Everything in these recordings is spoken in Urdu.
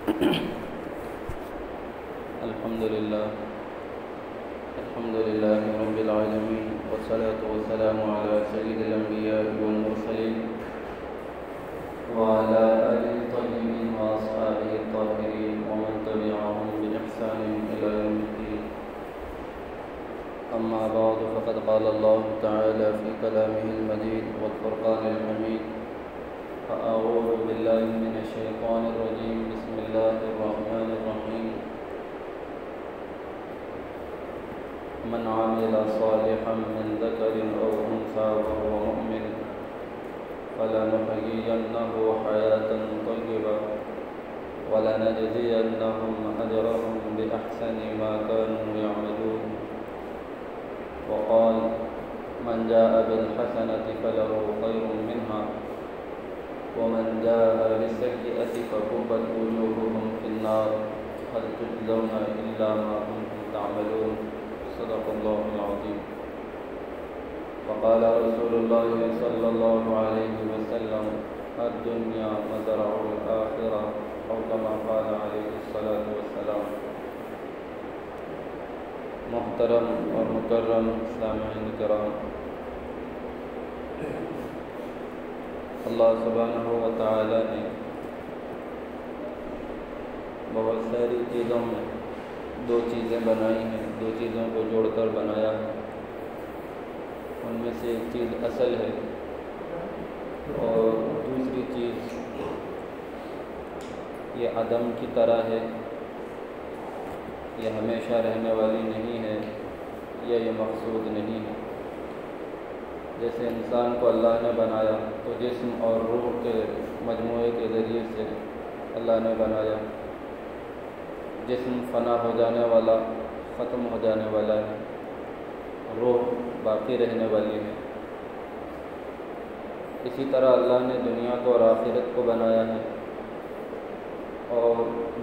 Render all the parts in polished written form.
الحمد لله رب العالمين، والصلاة والسلام على سيد الأنبياء والمرسلين وعلى آله الطيبين وأصحابه الطاهرين ومن تبعهم بإحسان إلى يوم الدين. أما بعد، فقد قال الله تعالى في كلامه المجيد والفرقان الحميد: فأعوذ بالله من الشيطان الرجيم، بسم الله الرحمن الرحيم. من عمل صالحا من ذكر أو أنثى وهو مؤمن فلنحيينه حياة طيبة ولنجزينهم أجرهم بأحسن ما كانوا يعملون. وقال: من جاء بالحسنة فله خير منها ومن جاء بالسيئة فكبت وجوههم في النار هل تجزون إلا ما كنتم تعملون. صدق الله العظيم. وقال رسول الله صلى الله عليه وسلم: الدنيا مزرع الآخرة، أو كما قال عليه الصلاة والسلام. محترم اور مکرم سامعین کرام، اللہ سبحانہ و تعالی نے بہت ساری چیزوں میں دو چیزیں بنائی ہیں، دو چیزوں کو جوڑ کر بنایا ہے. ان میں سے ایک چیز اصل ہے اور دوسری چیز یہ عدم کی طرح ہے، یہ ہمیشہ رہنے والی نہیں ہے، یا یہ مقصود نہیں ہے. جیسے انسان کو اللہ نے بنایا تو جسم اور روح کے مجموعے کے ذریعے سے اللہ نے بنایا. جسم فنا ہو جانے والا، ختم ہو جانے والا ہے، روح باقی رہنے والی ہے. اسی طرح اللہ نے دنیا کو اور آخرت کو بنایا ہے، اور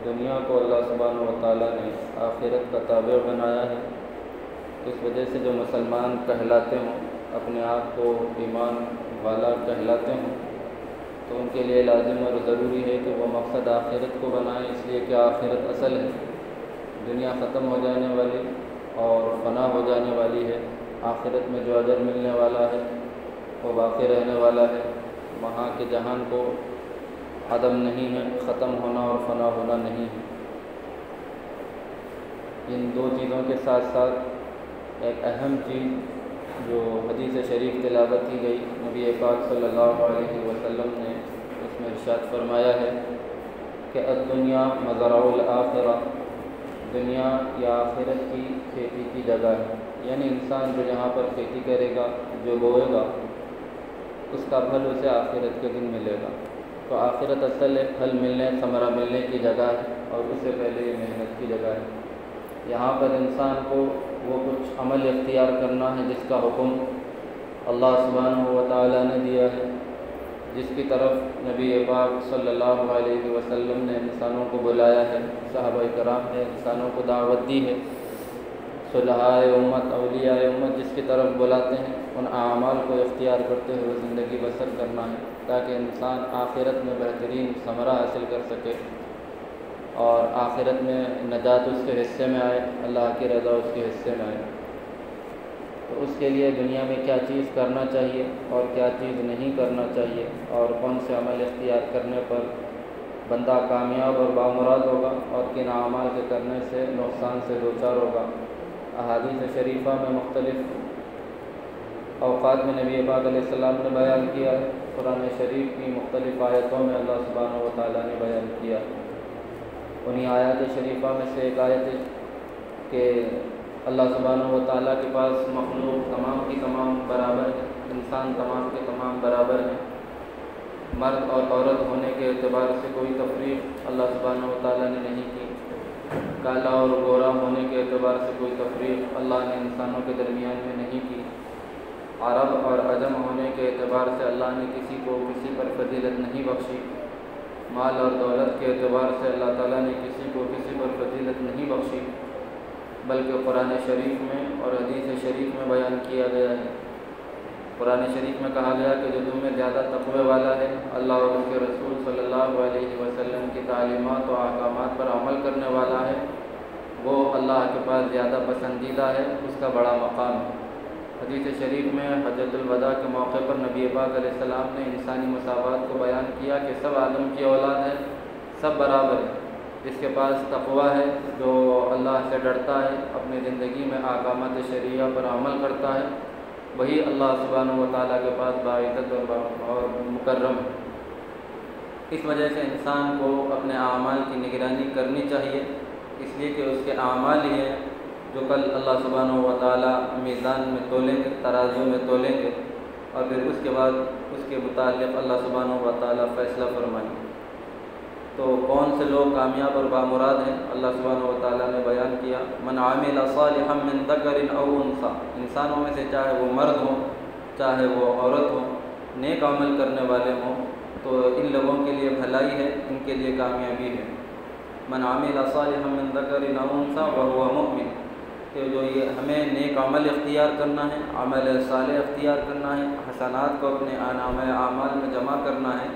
دنیا کو اللہ سبحانہ و تعالیٰ نے آخرت کا تابع بنایا ہے. اس وجہ سے جو مسلمان کہلاتے ہوں، اپنے آپ کو ایمان والا کہلاتے ہوں، تو ان کے لیے لازم اور ضروری ہے کہ وہ مقصد آخرت کو بنائیں، اس لیے کہ آخرت اصل ہے. دنیا ختم ہو جانے والی اور فنا ہو جانے والی ہے. آخرت میں جو اجر ملنے والا ہے وہ باقی رہنے والا ہے. وہاں کے جہان کو عدم نہیں ہے، ختم ہونا اور فنا ہونا نہیں ہے. ان دو چیزوں کے ساتھ ساتھ ایک اہم چیز جو حدیث شریف تلاوت کی گئی، نبی پاک صلی اللہ علیہ وسلم نے اس میں ارشاد فرمایا ہے کہ الدنیا مزرع الآخرہ، دنیا یا آخرت کی کھیتی کی جگہ ہے. یعنی انسان جو جہاں پر کھیتی کرے گا، جو بوئے گا، اس کا پھل اسے آخرت کے دن ملے گا. تو آخرت اصل ہے، پھل ملنے، ثمرہ ملنے کی جگہ ہے، اور اس سے پہلے یہ محنت کی جگہ ہے. یہاں پر انسان کو وہ کچھ عمل اختیار کرنا ہے جس کا حکم اللہ سبحانہ و تعالیٰ نے دیا ہے، جس کی طرف نبی پاک صلی اللہ علیہ وسلم نے انسانوں کو بلایا ہے، صحابہ کرام نے انسانوں کو دعوت دی ہے. صلحاء امت، اولیاء امت جس کی طرف بلاتے ہیں، ان اعمال کو اختیار کرتے ہوئے زندگی بسر کرنا ہے، تاکہ انسان آخرت میں بہترین ثمرہ حاصل کر سکے اور آخرت میں نجات اس کے حصے میں آئے، اللہ کی رضا اس کے حصے میں آئے. تو اس کے لیے دنیا میں کیا چیز کرنا چاہیے اور کیا چیز نہیں کرنا چاہیے، اور کون سے عمل اختیار کرنے پر بندہ کامیاب اور بامراد ہوگا، اور کن اعمال کے کرنے سے نقصان سے دوچار ہوگا. احادیث شریفہ میں مختلف اوقات میں نبی پاک علیہ السلام نے بیان کیا ہے. قرآن شریف کی مختلف آیتوں میں اللہ سبحانہ و تعالیٰ نے بیان کیا. انہی آیات شریفہ میں سے ایک آیت ہے کہ اللہ سبحانہ و تعالیٰ کے پاس مخلوق تمام کی تمام برابر ہے، انسان تمام کے تمام برابر ہیں. مرد اور عورت ہونے کے اعتبار سے کوئی تفریق اللہ سبحانہ و تعالیٰ نے نہیں کی. کالا اور گورا ہونے کے اعتبار سے کوئی تفریق اللہ نے انسانوں کے درمیان میں نہیں کی. عرب اور عجم ہونے کے اعتبار سے اللہ نے کسی کو کسی پر فضیلت نہیں بخشی. مال اور دولت کے اعتبار سے اللہ تعالیٰ نے کسی کو کسی پر فضیلت نہیں بخشی، بلکہ قرآن شریف میں اور حدیث شریف میں بیان کیا گیا ہے قرآن شریف میں کہا گیا کہ جو تم میں زیادہ تقوی والا ہے، اللہ اور اس کے رسول صلی اللہ علیہ وسلم کی تعلیمات و احکامات پر عمل کرنے والا ہے، وہ اللہ کے پاس زیادہ پسندیدہ ہے، اس کا بڑا مقام ہے۔ حدیث شریف میں حجۃ الوداع کے موقع پر نبی پاک علیہ السلام نے انسانی مساوات کو بیان کیا کہ سب آدم کی اولاد ہے، سب برابر ہے۔ جس کے پاس تقوی ہے، جو اللہ سے ڈرتا ہے، اپنی زندگی میں احکامات شرعیہ پر عمل کرتا ہے، وہی اللہ سبحانہ و تعالیٰ کے پاس باعزت اور مکرم ہے۔ اس وجہ سے انسان کو اپنے اعمال کی نگرانی کرنی چاہیے، اس لیے کہ اس کے اعمال ہی ہیں جو کل اللہ سبحانہ و تعالیٰ میزان میں تولیں گے، ترازو میں تولیں گے، اور پھر اس کے بعد اس کے متعلق اللہ سبحانہ و تعالیٰ فیصلہ فرمائیں گے۔ تو کون سے لوگ کامیاب اور بامراد ہیں؟ اللہ سبحانہ و تعالیٰ نے بیان کیا، من عمل صالحا من ذکر او انثی، انسانوں میں سے چاہے وہ مرد ہوں چاہے وہ عورت ہوں، نیک عمل کرنے والے ہوں، تو ان لوگوں کے لیے بھلائی ہے، ان کے لیے کامیابی ہے۔ من عمل صالحا من ذکر او انثی وهو مؤمن، کہ جو یہ ہمیں نیک عمل اختیار کرنا ہے، عمل صالح اختیار کرنا ہے، حسنات کو اپنے نامہ اعمال میں جمع کرنا ہے۔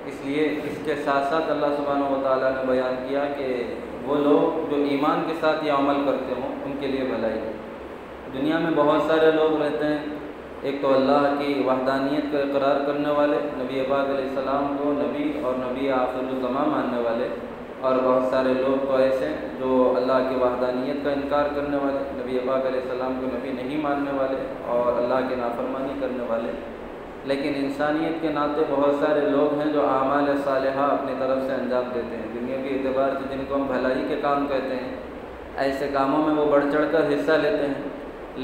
اس لیے اس کے ساتھ ساتھ اللہ سبحانہ و تعالیٰ نے بیان کیا کہ وہ لوگ جو ایمان کے ساتھ یہ عمل کرتے ہوں ان کے لیے بھلائی ہے۔ دنیا میں بہت سارے لوگ رہتے ہیں، ایک تو اللہ کی وحدانیت کا اقرار کرنے والے، نبی پاک علیہ السلام کو نبی اور نبی آخر الزمان ماننے والے، اور بہت سارے لوگ تو ایسے جو اللہ کی وحدانیت کا انکار کرنے والے، نبی پاک علیہ السلام کو نبی نہیں ماننے والے اور اللہ کی نافرمانی کرنے والے۔ لیکن انسانیت کے ناطے بہت سارے لوگ ہیں جو اعمال صالحہ اپنی طرف سے انجام دیتے ہیں، دنیاوی اعتبار سے جن کو ہم بھلائی کے کام کہتے ہیں، ایسے کاموں میں وہ بڑھ چڑھ کر حصہ لیتے ہیں۔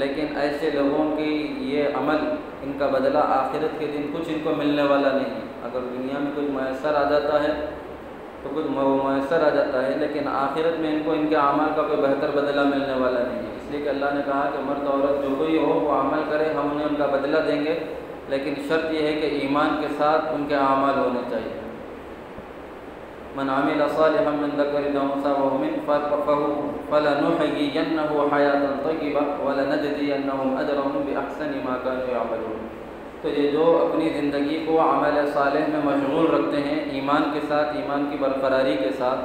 لیکن ایسے لوگوں کی یہ عمل، ان کا بدلہ آخرت کے دن کچھ ان کو ملنے والا نہیں ہے۔ اگر دنیا میں کچھ میسر آ جاتا ہے تو کچھ میسر آ جاتا ہے، لیکن آخرت میں ان کو ان کے اعمال کا کوئی بہتر بدلہ ملنے والا نہیں ہے۔ اس لیے کہ اللہ نے کہا کہ مرد عورت جو کوئی ہو وہ عمل کرے، ہم انہیں ان کا بدلہ دیں گے، لیکن شرط یہ ہے کہ ایمان کے ساتھ ان کے اعمال ہونے چاہیے۔ من عمل صالحا من ذکر او انثی وهو مؤمن فلنحیینہ حیاۃ طیبہ ولنجزینہم اجرہم باحسن ما كانوا یعملون۔ تو یہ جو اپنی زندگی کو عمل صالح میں مشغول رکھتے ہیں، ایمان کے ساتھ، ایمان کی برقراری کے ساتھ،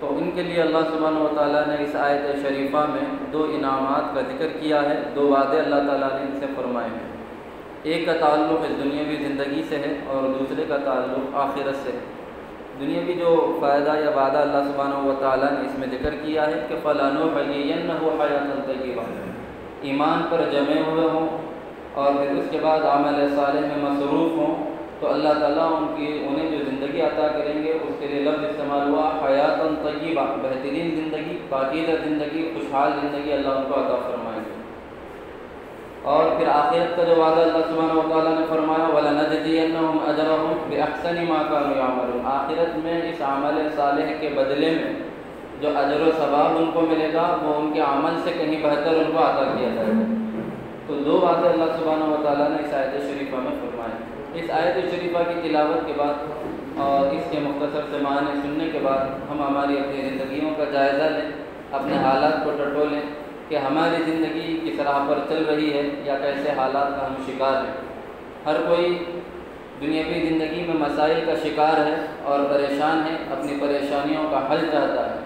تو ان کے لیے اللہ سبحانہ و تعالیٰ نے اس آیت شریفہ میں دو انعامات کا ذکر کیا ہے، دو وعدے اللہ تعالیٰ نے ان سے فرمائے ہیں۔ ایک کا تعلق اس دنیاوی زندگی سے ہے اور دوسرے کا تعلق آخرت سے ہے۔ دنیاوی جو فائدہ یا وعدہ اللہ سبحانہ و تعالیٰ نے اس میں ذکر کیا ہے کہ فَلَنُحْيِيَنَّهُ حَيَاةً طَيِّبَةً، ایمان پر جمے ہوئے ہوں اور پھر اس کے بعد عمل صالح میں مصروف ہوں، تو اللہ تعالیٰ انہیں جو زندگی عطا کریں گے، اس کے لیے لفظ استعمال ہوا حیاتاً طیبہ، بہترین زندگی، پاکیزہ زندگی، خوشحال زندگی اللہ ان کو عطا فرمائیں گے۔ اور پھر آخرت کا جو وعدہ اللہ سبحانہ و تعالیٰ نے فرمایا وَلَنَجْزِيَنَّهُمْ أَجْرَهُمْ بِأَحْسَنِ مَا كَانُوا يَعْمَلُونَ، آخرت میں اس عمل صالح کے بدلے میں جو اجر و ثواب ان کو ملے گا وہ ان کے عمل سے کہیں بہتر ان کو عطا کیا جائے گا۔ تو دو باتیں اللہ سبحانہ و تعالیٰ نے اس آیت شریفہ میں فرمائیں۔ اس آیت شریفہ کی تلاوت کے بعد اور اس کے مختصر سے معنی سننے کے بعد ہم ہماری اپنی زندگیوں کا جائزہ لیں، اپنے حالات کو ٹٹولیں کہ ہماری زندگی کس راہ پر چل رہی ہے یا کیسے حالات کا ہم شکار ہیں۔ ہر کوئی دنیاوی زندگی میں مسائل کا شکار ہے اور پریشان ہے، اپنی پریشانیوں کا حل چاہتا ہے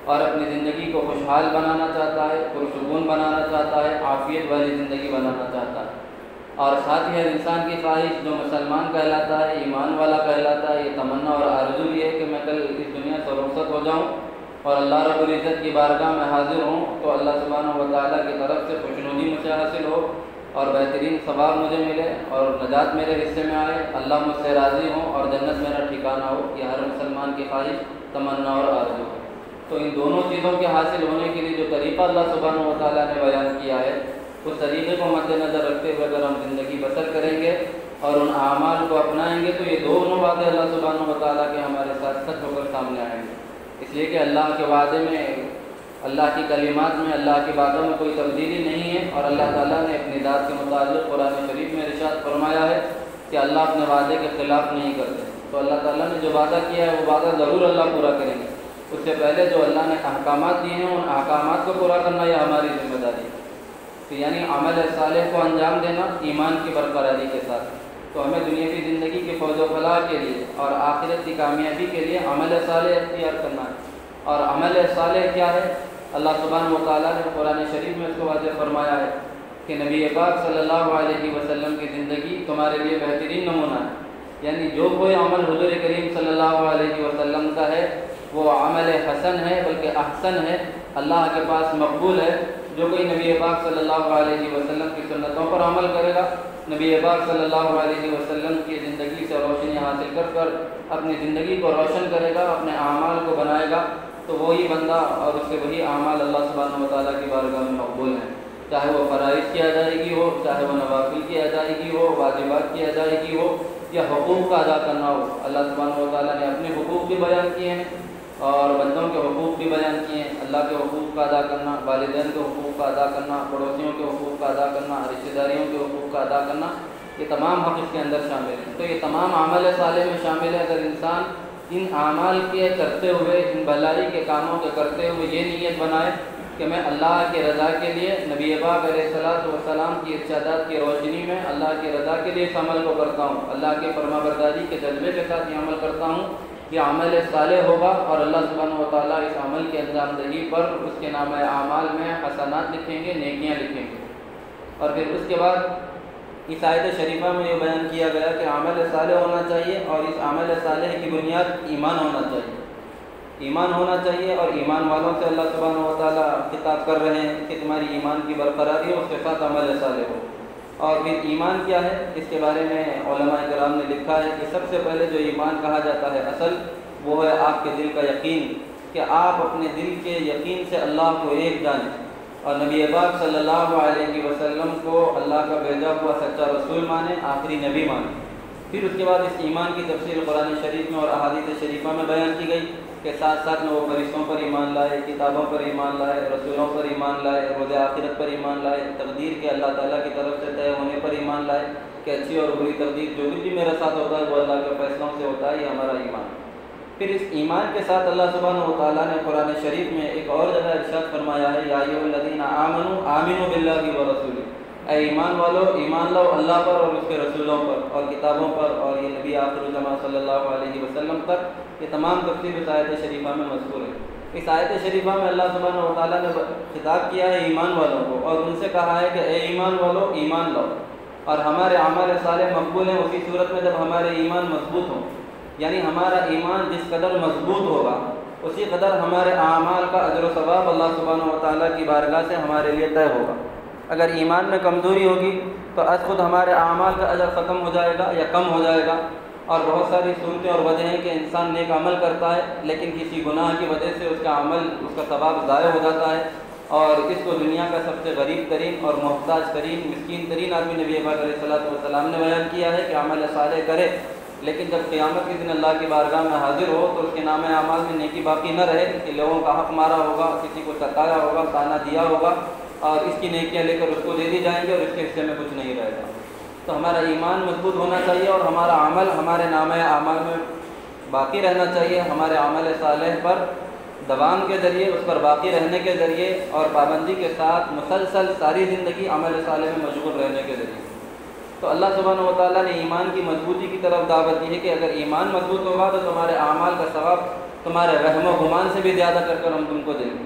اور اپنی زندگی کو خوشحال بنانا چاہتا ہے، پرسکون بنانا چاہتا ہے، عافیت والی زندگی بنانا چاہتا ہے۔ اور ساتھ ہی ہر انسان کی خواہش جو مسلمان کہلاتا ہے، ایمان والا کہلاتا ہے، یہ تمنا اور آرزو بھی ہے کہ میں کل اس دنیا سے رخصت ہو جاؤں اور اللہ رب العزت کی بارگاہ میں حاضر ہوں تو اللہ سبحانہ و تعالیٰ کی طرف سے خوشنودی مجھے حاصل ہو اور بہترین ثواب مجھے ملے اور نجات میرے حصے میں آئے، اللہ مجھ سے راضی ہوں اور جنت میرا ٹھکانہ ہو۔ یہ ہر مسلمان کی خواہش، تمنا اور آرزو ہے۔ تو ان دونوں چیزوں کے حاصل ہونے کے لیے جو طریقہ اللہ سبحانہ و تعالیٰ نے بیان کیا ہے، اس طریقے کو مد نظر رکھتے ہوئے اگر ہم زندگی بسر کریں گے اور ان اعمال کو اپنائیں گے تو یہ دونوں باتیں اللہ سبحانہ و تعالیٰ کے ہمارے ساتھ سچ ہو کر سامنے آئیں گے۔ اس لیے کہ اللہ کے وعدے میں، اللہ کی کلمات میں، اللہ کی باتوں میں کوئی تبدیلی نہیں ہے، اور اللہ تعالیٰ نے اپنی ذات کے متعلق قرآن شریف میں ارشاد فرمایا ہے کہ اللہ اپنے وعدے کے خلاف نہیں کرتے۔ تو اللہ تعالیٰ نے جو وعدہ کیا ہے وہ وعدہ ضرور اللہ پورا کریں گے۔ اس سے پہلے جو اللہ نے احکامات دیے ہیں ان احکامات کو پورا کرنا یہ ہماری ذمہ داری ہے۔ تو یعنی عمل صالح کو انجام دینا ایمان کی برقراری کے ساتھ۔ تو ہمیں دنیاوی زندگی کے فوز و فلاح کے لیے اور آخرت کی کامیابی کے لیے عمل صالح اختیار کرنا ہے۔ اور عمل صالح کیا ہے؟ اللہ سبحانہ و تعالیٰ نے قرآن شریف میں اس کو واضح فرمایا ہے کہ نبی پاک صلی اللہ علیہ وسلم کی زندگی تمہارے لیے بہترین نمونہ ہے۔ یعنی جو کوئی عمل حضور کریم صلی اللہ علیہ وسلم کا ہے وہ عمل حسن ہے، بلکہ احسن ہے، اللہ کے پاس مقبول ہے۔ جو کوئی نبی پاک صلی اللہ علیہ وسلم کی سنتوں پر عمل کرے گا، نبی پاک صلی اللہ علیہ وسلم کی زندگی سے روشنی حاصل کر اپنی زندگی کو روشن کرے گا، اپنے اعمال کو بنائے گا، تو وہی بندہ اور اس کے وہی اعمال اللہ سبحانہ و تعالیٰ کی بارگاہ میں مقبول ہیں، چاہے وہ فرائض کی ادائیگی ہو، چاہے وہ نوافل کی ادائیگی ہو، واجبات کی ادائیگی ہو، یا حقوق کا ادا کرنا ہو۔ اللہ سبحانہ و تعالیٰ نے اپنے حقوق بھی بیان کیے ہیں اور بندوں کے حقوق بھی بیان کیے ہیں۔ اللہ کے حقوق کا ادا کرنا، والدین کے حقوق کا ادا کرنا، پڑوسیوں کے حقوق کا ادا کرنا، رشتہ داریوں کے حقوق کا ادا کرنا، یہ تمام حق اس کے اندر شامل ہیں۔ تو یہ تمام عمل صالح میں شامل ہے۔ اگر انسان ان اعمال کے کرتے ہوئے، ان بھلائی کے کاموں کے کرتے ہوئے یہ نیت بنائے کہ میں اللہ کی رضا کے لیے، نبی پاک علیہ الصلوۃ والسلام کی ارشادات کی روشنی میں اللہ کی رضا کے لیے اس عمل کو کرتا ہوں، اللہ کے فرما برداری کے جذبے کے ساتھ یہ عمل کرتا ہوں، یہ عمل صالح ہوگا اور اللہ سبحانہ و تعالیٰ اس عمل کی انجام دہی پر اس کے نام اعمال میں حسنات لکھیں گے، نیکیاں لکھیں گے۔ اور پھر اس کے بعد اس آیت شریفہ میں یہ بیان کیا گیا کہ عمل صالح ہونا چاہیے، اور اس عمل صالح کی بنیاد ایمان ہونا چاہیے، ایمان ہونا چاہیے۔ اور ایمان والوں سے اللہ سبحانہ و تعالیٰ خطاب کر رہے ہیں کہ تمہاری ایمان کی برقراری ہو، اس کے ساتھ عمل صالح ہو۔ اور پھر ایمان کیا ہے؟ اس کے بارے میں علماء کرام نے لکھا ہے کہ سب سے پہلے جو ایمان کہا جاتا ہے اصل، وہ ہے آپ کے دل کا یقین، کہ آپ اپنے دل کے یقین سے اللہ کو ایک جانیں اور نبی پاک صلی اللہ علیہ وسلم کو اللہ کا بھیجا ہوا سچا رسول مانیں، آخری نبی مانیں۔ پھر اس کے بعد اس ایمان کی تفصیل قرآن شریف میں اور احادیث شریفہ میں بیان کی گئی کہ ساتھ ساتھ میں وہ فرشتوں پر ایمان لائے، کتابوں پر ایمان لائے، رسولوں پر ایمان لائے، روز آخرت پر ایمان لائے، تقدیر کے اللہ تعالیٰ کی طرف سے طے ہونے پر ایمان لائے کہ اچھی اور بری تقدیر جو بھی میرے ساتھ ہوتا ہے وہ اللہ کے فیصلوں سے ہوتا ہے، یہ ہمارا ایمان۔ پھر اس ایمان کے ساتھ اللہ سبحانہ و تعالیٰ نے قرآن شریف میں ایک اور جگہ ارشاد فرمایا ہے، یا ایھا الذین آمنوا آمنوا باللہ ورسولہ، اے ایمان والو ایمان لاؤ اللہ پر اور اس کے رسولوں پر اور کتابوں پر اور یہ نبی آخر الزماں صلی اللہ علیہ وسلم پر۔ یہ تمام تفصیل اس آیت شریفہ میں مذکور ہے۔ اس آیت شریفہ میں اللہ سبحانہ و تعالیٰ نے خطاب کیا ہے ایمان والوں کو اور ان سے کہا ہے کہ اے ایمان والو ایمان لاؤ، اور ہمارے اعمال صالح مقبول ہیں اسی صورت میں جب ہمارے ایمان مضبوط ہوں، یعنی ہمارا ایمان جس قدر مضبوط ہوگا اسی قدر ہمارے اعمال کا اجر و ثواب اللہ سبحانہ و تعالیٰ کی بارگاہ سے ہمارے لیے طے ہوگا۔ اگر ایمان میں کمزوری ہوگی تو از خود ہمارے اعمال کا اجر ختم ہو جائے گا یا کم ہو جائے گا۔ اور بہت ساری صورتیں اور وجہ ہیں کہ انسان نیک عمل کرتا ہے لیکن کسی گناہ کی وجہ سے اس کا عمل، اس کا ثواب ضائع ہو جاتا ہے، اور اس کو دنیا کا سب سے غریب ترین اور محتاج ترین، مسکین ترین آدمی نبی پاک علیہ الصلوۃ والسلام نے بیان کیا ہے کہ عمل صالح کرے لیکن جب قیامت کے دن اللہ کی بارگاہ میں حاضر ہو تو اس کے نام اعمال میں نیکی باقی نہ رہے کہ لوگوں کا حق مارا ہوگا، کسی کو ستایا ہوگا، تانا دیا ہوگا، اور اس کی نیکیاں لے کر اس کو دے دی جائیں گے اور اس کے حصے میں کچھ نہیں رہے گا۔ تو ہمارا ایمان مضبوط ہونا چاہیے اور ہمارا عمل ہمارے نام اعمال میں باقی رہنا چاہیے، ہمارے عمل صالح پر دوام کے ذریعے، اس پر باقی رہنے کے ذریعے اور پابندی کے ساتھ مسلسل ساری زندگی عمل صالح میں مشغول رہنے کے ذریعے۔ تو اللہ سبحانہ و تعالیٰ نے ایمان کی مضبوطی کی طرف دعوت دی ہے کہ اگر ایمان مضبوط ہوگا تو تمہارے اعمال کا ثواب تمہارے وہم و گمان سے بھی زیادہ کر ہم تم کو دیں گے۔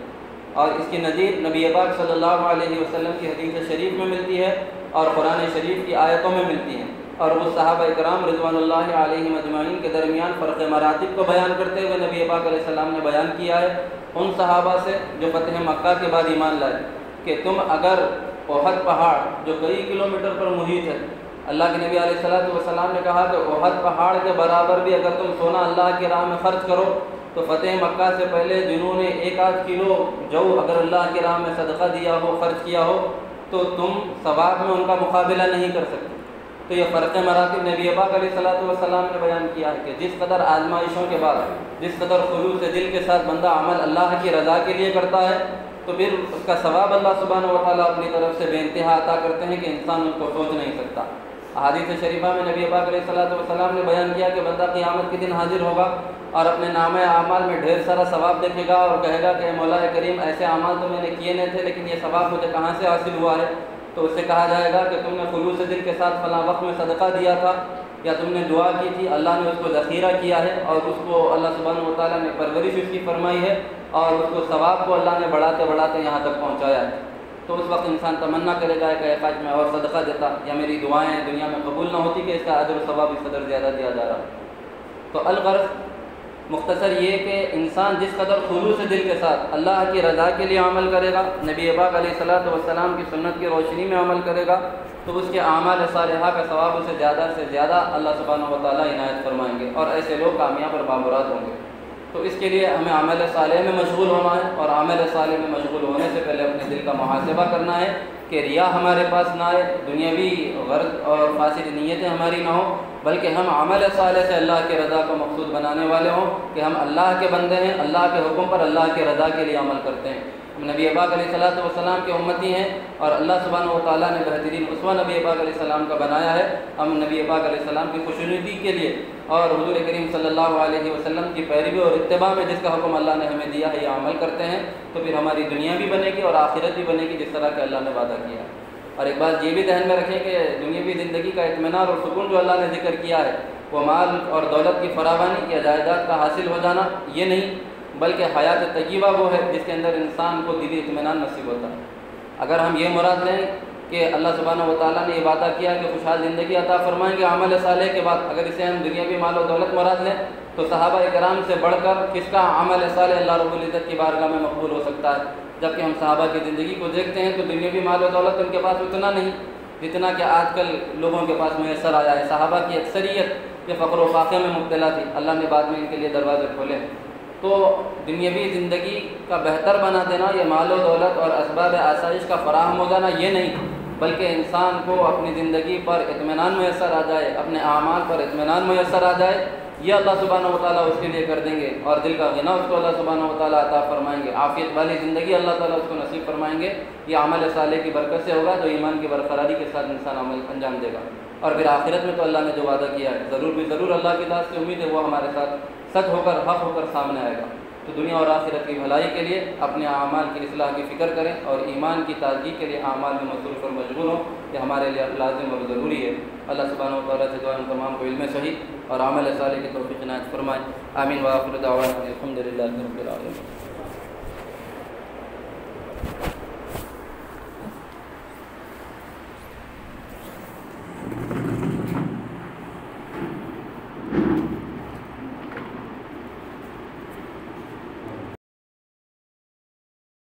اور اس کی نظیر نبی پاک صلی اللہ علیہ وسلم کی حدیث شریف میں ملتی ہے اور قرآن شریف کی آیتوں میں ملتی ہیں، اور وہ صحابہ کرام رضوان اللہ علیہم اجمعین کے درمیان فرق مراتب کو بیان کرتے ہوئے نبی پاک علیہ السلام نے بیان کیا ہے ان صحابہ سے جو فتح مکہ کے بعد ایمان لائے کہ تم اگر احد پہاڑ جو کئی کلومیٹر پر محیط ہے، اللہ کے نبی علیہ الصلوۃ والسلام نے کہا کہ احد پہاڑ کے برابر بھی اگر تم سونا اللہ کی راہ میں خرچ کرو تو فتح مکہ سے پہلے جنہوں نے 1-8 کلو جو اگر اللہ کی راہ میں صدقہ دیا ہو، خرچ کیا ہو، تو تم ثواب میں ان کا مقابلہ نہیں کر سکتے۔ تو یہ فرق مراتب نبی پاک علیہ الصلوۃ والسلام نے بیان کیا ہے کہ جس قدر آزمائشوں کے بعد، جس قدر خلوص دل کے ساتھ بندہ عمل اللہ کی رضا کے لیے کرتا ہے تو پھر اس کا ثواب اللہ سبحانہ و تعالیٰ اپنی طرف سے بے انتہا عطا کرتے ہیں کہ انسان ان کو سوچ نہیں سکتا۔ احادیث شریفہ میں نبی پاک علیہ الصلوۃ والسلام نے بیان کیا کہ بندہ قیامت کے دن حاضر ہوگا اور اپنے نامہ اعمال میں ڈھیر سارا ثواب دیکھے گا اور کہے گا کہ مولا کریم ایسے اعمال تو میں نے کیے نہیں تھے لیکن یہ ثواب مجھے کہاں سے حاصل ہوا ہے؟ تو اس سے کہا جائے گا کہ تم نے خلوص دل کے ساتھ فلاں وقت میں صدقہ دیا تھا، یا تم نے دعا کی تھی، اللہ نے اس کو ذخیرہ کیا ہے اور اس کو اللہ سبحانہ و تعالیٰ نے پرورش اس کی فرمائی ہے اور اس کو ثواب کو اللہ نے بڑھاتے بڑھاتے یہاں تک پہنچایا ہے۔ تو اس وقت انسان تمنا کرے گا کہ کاش میں اور صدقہ دیتا، یا میری دعائیں دنیا میں قبول نہ ہوتی کہ اس کا اجر و ثواب اس قدر زیادہ دیا جا رہا۔ تو الغرض مختصر یہ کہ انسان جس قدر خلوص دل کے ساتھ اللہ کی رضا کے لیے عمل کرے گا، نبی پاک علیہ الصلاۃ والسلام کی سنت کی روشنی میں عمل کرے گا، تو اس کے اعمال صالحہ کا ثواب اسے زیادہ سے زیادہ اللہ سبحانہ و تعالیٰ عنایت فرمائیں گے، اور ایسے لوگ کامیاب اور بامراد ہوں گے۔ تو اس کے لیے ہمیں عمل صالح میں مشغول ہونا ہے، اور عمل صالح میں مشغول ہونے سے پہلے اپنے دل کا محاسبہ کرنا ہے کہ ریا ہمارے پاس نہ آئے، دنیاوی غرض اور فاسد نیتیں ہماری نہ ہوں، بلکہ ہم عمل صالح سے اللہ کی رضا کو مقصود بنانے والے ہوں کہ ہم اللہ کے بندے ہیں، اللہ کے حکم پر اللہ کی رضا کے لیے عمل کرتے ہیں۔ ہم نبی پاک علیہ الصلاۃ والسلام کے امتی ہیں، اور اللہ سبحانہ و تعالیٰ نے بہترین اسوہ نبی پاک علیہ السلام کا بنایا ہے۔ ہم نبی پاک علیہ السلام کی خوشنودی کے لیے اور حضور کریم صلی اللہ علیہ وسلم کی پیروی اور اتباع میں جس کا حکم اللہ نے ہمیں دیا ہے یہ عمل کرتے ہیں، تو پھر ہماری دنیا بھی بنے گی اور آخرت بھی بنے گی جس طرح کہ اللہ نے وعدہ کیا ہے۔ اور ایک بات یہ بھی ذہن میں رکھیں کہ دنیاوی زندگی کا اطمینان اور سکون جو اللہ نے ذکر کیا ہے وہ مال اور دولت کی فراوانی یا جائیداد کا حاصل ہو جانا یہ نہیں، بلکہ حیات طیبہ وہ ہے جس کے اندر انسان کو دلی اطمینان نصیب ہوتا ہے۔ اگر ہم یہ مراد لیں کہ اللہ سبحانہ و تعالیٰ نے یہ وعدہ کیا کہ خوشحال زندگی عطا فرمائیں گے عمل صالح کے بعد، اگر اسے ہم دنیاوی مال و دولت مراد لیں تو صحابہ کرام سے بڑھ کر کس کا عمل صالح اللہ رب العزت کی بارگاہ میں مقبول ہو سکتا ہے؟ جبکہ ہم صحابہ کی زندگی کو دیکھتے ہیں تو دنیاوی مال و دولت ان کے پاس اتنا نہیں جتنا کہ آج کل لوگوں کے پاس میسر آیا ہے۔ صحابہ کی اکثریت یہ فقر و فاقے میں مبتلا تھی، اللہ نے بعد میں ان کے لیے دروازے کھولے۔ تو دنیاوی زندگی کا بہتر بنا دینا، یہ مال و دولت اور اسباب آسائش کا فراہم ہو جانا یہ نہیں، بلکہ انسان کو اپنی زندگی پر اطمینان میسر آ جائے، اپنے اعمال پر اطمینان میسر آ جائے، یہ اللہ سبحانہ و تعالیٰ اس کے لیے کر دیں گے، اور دل کا غنا اس کو اللہ سبحانہ و تعالیٰ عطا فرمائیں گے، عافیت والی زندگی اللہ تعالیٰ اس کو نصیب فرمائیں گے۔ یہ عمل صالح کی برکت سے ہوگا جو ایمان کی برقراری کے ساتھ انسان عمل انجام دے گا، اور پھر آخرت میں تو اللہ نے جو وعدہ کیا ہے ضرور بھی ضرور اللہ کی ذات سے امید ہے وہ ہمارے ساتھ سچ ہو کر حق ہو کر سامنے آئے گا۔ تو دنیا اور آخرت کی بھلائی کے لیے اپنے اعمال کی اصلاح کی فکر کریں، اور ایمان کی تازگی کے لیے اعمال میں مصروف اور مشغول ہوں، یہ ہمارے لیے لازم اور ضروری ہے۔ اللہ سبحانہ و تعالیٰ سے دعا ہم تمام کو علم صحیح اور عمل صالح کی توفیق عنایت فرمائے۔ آمین۔ وآخر دعوانا الحمد للہ رب العالمین۔